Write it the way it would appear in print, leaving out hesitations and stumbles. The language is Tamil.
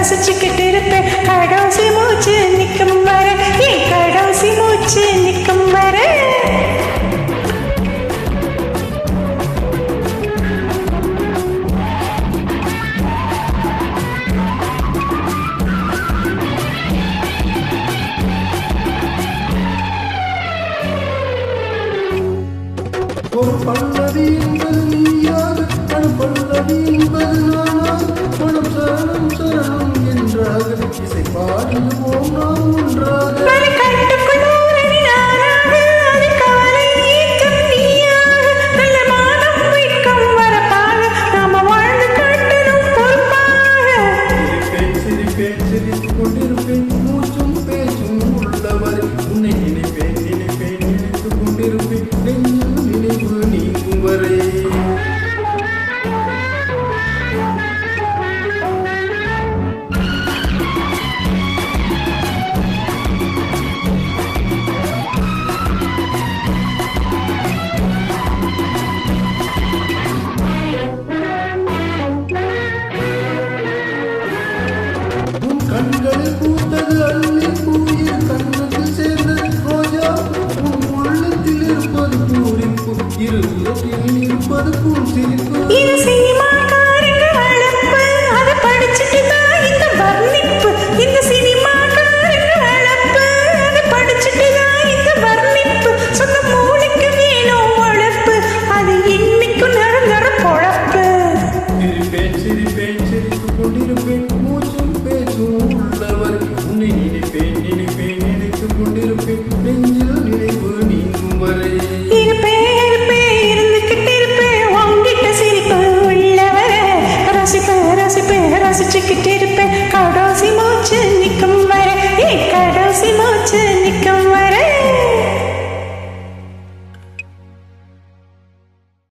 ரசிச்சுக்கிட்டு இருப்பேன் கடைசி மூச்சு நிற்கும் வர என் கடைசி மூச்சு நிற்கும் வர ஒரு பல்லவி என்பது நீயாக மறு பல்லவி என்பது நானாக மனம் சரணம் சரணம் என்றாக இசை பாடுவோம் நாம் ஒன்றாக சிரித்துக் கொண்டிருப்பேன் மூச்சும் பேச்சும் உள்ளவரை உன்னை நினைப்பேன் நினைப்பேன் நினைத்துக் கொண்டிருப்பேன் நெஞ்சில் நினைவு நீங்கும் வரை கண்களில் பூத்தது அள்ளி பூயில் கண்ணத்தில் சேர்ந்தது ரோஜா உன் உள்ளத்தில் இருப்பது பூரிப்பு இருபத்தில் இருப்பது பூ சிரிப்பு சிரித்துக் கொண்டிருப்பேன் மூச்சும் பேச்சும் உள்ளவர் உன்னை நினைப்பேன் நினைப்பேன் நினைத்துக் கொண்டிருப்பேன் நெஞ்சில் நினைவு நீங்கும் வரை ரசிப்பேன் ரசிப்பேன் ரசிச்சுக்கிட்டே